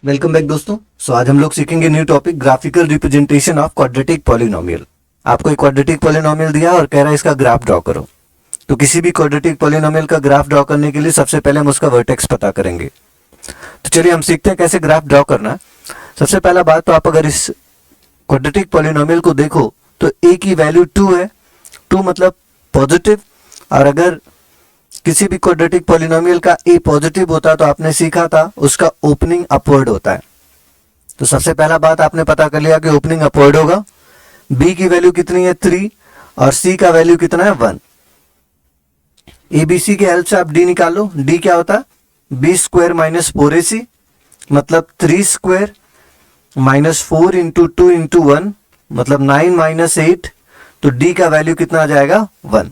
Welcome back दोस्तों। आज हम लोग सीखेंगे new topic graphical representation of quadratic polynomial. आपको एक क्वाड्रेटिक पॉलिनोमियल दिया और कह रहा है इसका ग्राफ ड्रॉ करो। तो किसी भी क्वाड्रेटिक पॉलिनोमियल का ग्राफ ड्रॉ करने के लिए सबसे पहले हम उसका वर्टेक्स पता करेंगे। तो चलिए हम सीखते हैं कैसे ग्राफ ड्रॉ करना है। सबसे पहला बात, तो आप अगर इस क्वाड्रेटिक पॉलिनोमियल को देखो तो ए की वैल्यू 2 है। 2 मतलब पॉजिटिव, और अगर किसी भी क्वाड्रेटिक पॉलिनोमियल का ए पॉजिटिव होता तो आपने सीखा था उसका ओपनिंग अपवर्ड होता है। तो सबसे पहला बात आपने पता कर लिया कि ओपनिंग अपवर्ड होगा। बी की वैल्यू कितनी है 3 और सी का वैल्यू कितना है 1। एबीसी के हेल्प से आप डी निकालो। डी क्या होता है बी स्क्वायर माइनस 4ac, मतलब 3 स्क्वायर माइनस 4 इंटू 2 इंटू 1 मतलब 9 माइनस 8। तो डी का वैल्यू कितना आ जाएगा 1।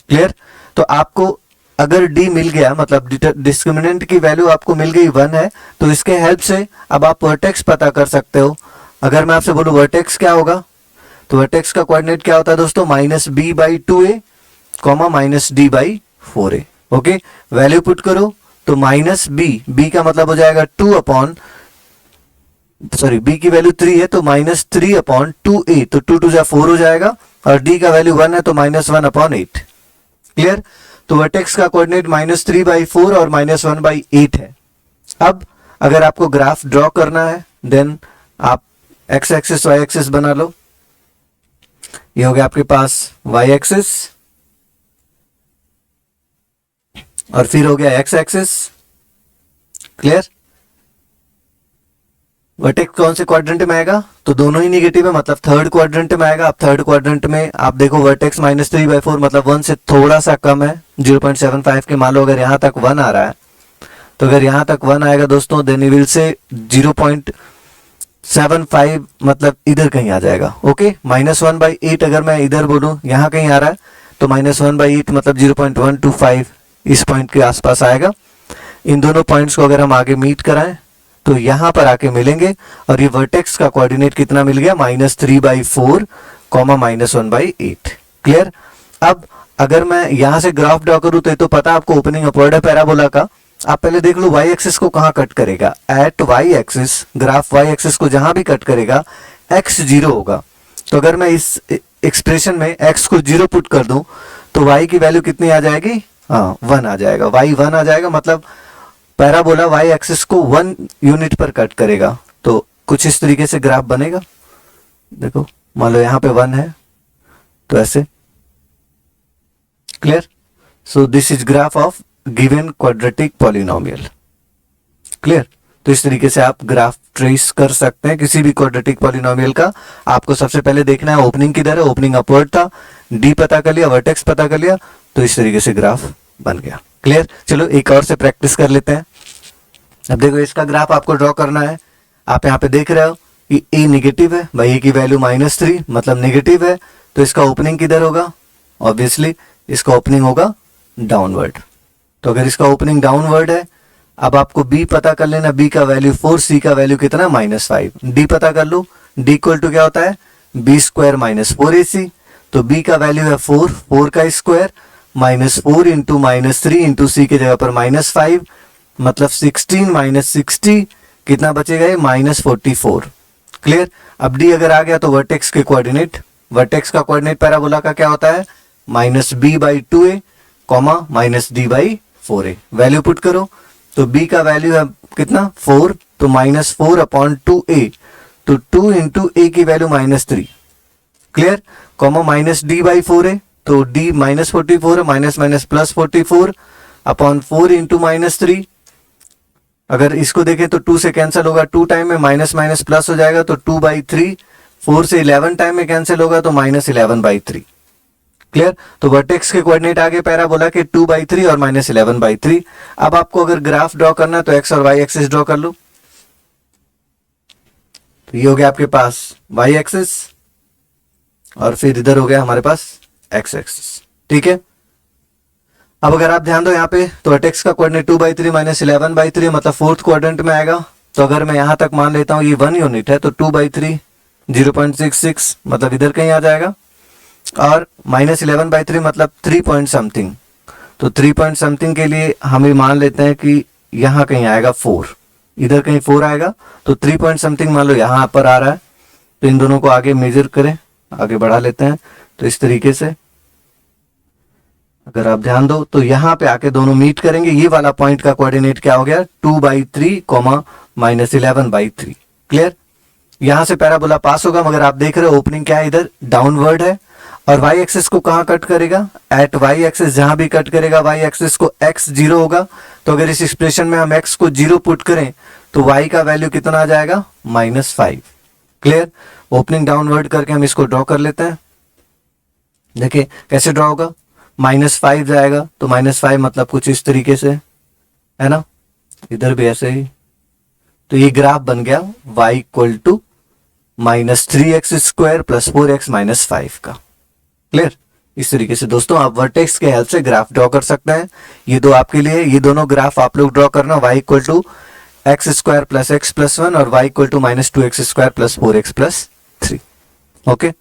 क्लियर। तो आपको अगर d मिल गया, मतलब डिस्क्रिमिनेंट की वैल्यू आपको मिल गई 1 है, तो इसके हेल्प से अब आप वर्टेक्स पता कर सकते हो। अगर मैं आपसे बोलूं वर्टेक्स क्या होगा, तो वर्टेक्स का कोऑर्डिनेट क्या होता है दोस्तों, minus B by 2a comma minus D by 4a। Okay, value put करो तो माइनस बी का मतलब हो जाएगा 2 अपॉन, सॉरी बी की वैल्यू 3 है तो माइनस 3 अपॉन 2a, तो 2 2 4 हो जाएगा, और डी का वैल्यू 1 है तो माइनस 1 अपॉन 8। क्लियर। तो वर्टेक्स का कोऑर्डिनेट माइनस 3/4 और माइनस 1/8 है। अब अगर आपको ग्राफ ड्रॉ करना है देन आप एक्स एक्सिस वाई एक्सिस बना लो। ये हो गया आपके पास वाई एक्सिस, और फिर हो गया एक्स एक्सिस। क्लियर। वर्टेक्स कौन से क्वाड्रेंट में आएगा, तो दोनों ही निगेटिव है, मतलब थर्ड क्वाड्रेंट में आएगा। अब थर्ड क्वाड्रेंट में आप देखो वर्टेक्स माइनस 3/4 मतलब 1 से थोड़ा सा कम है, 0.75 के। मान लो अगर यहां तक 1 आ रहा है, तो अगर यहां तक 1 आएगा दोस्तों देन यू विल से 0.75 मतलब इधर कहीं आ जाएगा। ओके, माइनस 1/8 अगर मैं इधर बोलूं यहां कहीं आ रहा है, तो माइनस 1/8 मतलब 0.125 इस पॉइंट के आसपास आएगा। इन दोनों पॉइंट्स को अगर हम आगे मीट कराएं तो यहां पर आके मिलेंगे, और ये वर्टेक्स का कोऑर्डिनेट कितना मिल गया, माइनस 3/4 कॉमा माइनस 1/8। क्लियर। अब अगर मैं यहां से ग्राफ ड्रॉ करूं तो ये तो पता आपको ओपनिंग अपवर्ड है पैराबोला का। आप पहले देख लो वाई एक्सिस को कहां कट करेगा, at Y axis. Graph Y axis को जहां भी कट करेगा एक्स 0 होगा। तो अगर मैं इस एक्सप्रेशन में एक्स को 0 पुट कर दूं तो वाई की वैल्यू कितनी आ जाएगी, हाँ 1 आ जाएगा। वाई 1 आ जाएगा, मतलब पैराबोला वाई एक्सिस को 1 यूनिट पर कट करेगा। तो कुछ इस तरीके से ग्राफ बनेगा। देखो मान लो यहां पे 1 है तो ऐसे। Clear. So this is graph of given quadratic polynomial. Clear. तो इस तरीके से आप ग्राफ ट्रेस कर सकते हैं किसी भी क्वाड्रेटिक पॉलिनोमियल का। आपको सबसे पहले देखना है ओपनिंग किधर है, ओपनिंग अपवर्ड था, डी पता कर लिया, वर्टेक्स पता कर लिया, तो इस तरीके से ग्राफ बन गया। क्लियर। चलो एक और से प्रैक्टिस कर लेते हैं। अब देखो इसका ग्राफ आपको ड्रॉ करना है। आप यहाँ पे देख रहे हो कि ए निगेटिव है, भाई ए की वैल्यू -3 मतलब नेगेटिव है, तो इसका ओपनिंग किधर होगा, ऑब्वियसली इसका ओपनिंग होगा डाउनवर्ड। तो अगर इसका ओपनिंग डाउनवर्ड है, अब आपको बी पता कर लेना, बी का वैल्यू 4, सी का वैल्यू कितना -5। डी पता कर लो, डी इक्वल टू क्या होता है बी स्क्वायर माइनस 4ac। तो बी का वैल्यू है 4 का स्क्वायर -4 इंटू -3 इंटू सी की जगह पर -5 मतलब 16 माइनस 60 कितना बचेगा ये -44। क्लियर। अब डी अगर आ गया तो वर्टेक्स के कोऑर्डिनेट, वर्टेक्स का कोऑर्डिनेट पैराबोला का क्या होता है -b/2a comma -d/4a। Value put करो तो b का वैल्यू है कितना 4, तो -4 अपॉन 2a, तो 2 इंटू a की वैल्यू -3। क्लियर। कॉमा -d/4a, तो d -44 है, minus minus plus 44 upon 4 into -3। अगर इसको देखें तो 2 से कैंसिल होगा, 2 टाइम में माइनस माइनस प्लस हो जाएगा तो 2/3। 4 से 11 टाइम में कैंसिल होगा तो -11/3। क्लियर। तो वर्टेक्स के कोऑर्डिनेट आगे पैराबोला के 2/3 और -11/3। अब आपको अगर ग्राफ ड्रॉ करना है तो एक्स और वाई एक्सिस ड्रॉ कर लो। तो ये हो गया आपके पास वाई एक्सिस, और फिर इधर हो गया हमारे पास एक्स एक्सिस। ठीक है। अब अगर आप ध्यान दो यहाँ पे तो वर्टेक्स का कोऑर्डिनेट 2/3 -11/3 मतलब फोर्थ क्वाड्रेंट में आएगा। तो अगर मैं यहां तक मान लेता हूं ये 1 यूनिट है तो 2/3 0.66 मतलब इधर कहीं आ जाएगा, और -11/3 मतलब 3 पॉइंट समथिंग, तो 3 पॉइंट समथिंग के लिए हम ये मान लेते हैं कि यहां कहीं आएगा 4, इधर कहीं 4 आएगा, तो 3 पॉइंट समथिंग मान लो यहाँ पर आ रहा है, तो इन दोनों को आगे मेजर करें, आगे बढ़ा लेते हैं। तो इस तरीके से अगर आप ध्यान दो तो यहाँ पे आके दोनों मीट करेंगे। ये वाला पॉइंट का कोऑर्डिनेट क्या हो गया, 2/3 -11/3। क्लियर? यहां से पैराबोला पास होगा, मगर आप देख रहे हो ओपनिंग क्या है, इधर डाउनवर्ड है। और y एक्सिस को कहां कट करेगा, एट y एक्सिस जहां भी कट करेगा y एक्सिस को x 0 होगा। तो अगर इस एक्सप्रेशन में हम x को 0 पुट करें तो y का वैल्यू कितना आ जाएगा, -5। क्लियर? ओपनिंग डाउनवर्ड करके हम इसको ड्रॉ कर लेते हैं। देखिए कैसे ड्रॉ होगा, -5 जाएगा, तो -5 मतलब कुछ इस तरीके से है ना, इधर भी ऐसे ही। तो ये ग्राफ बन गया y equal to -3x² + 4x - 5 का। क्लियर? इस तरीके से दोस्तों आप वर्टेक्स के हेल्प से ग्राफ ड्रॉ कर सकते हैं। ये दो आपके लिए, ये दोनों ग्राफ आप लोग ड्रॉ करना, y equal to x² + x + 1 और y equal to -2x² + 4x + 3। Okay.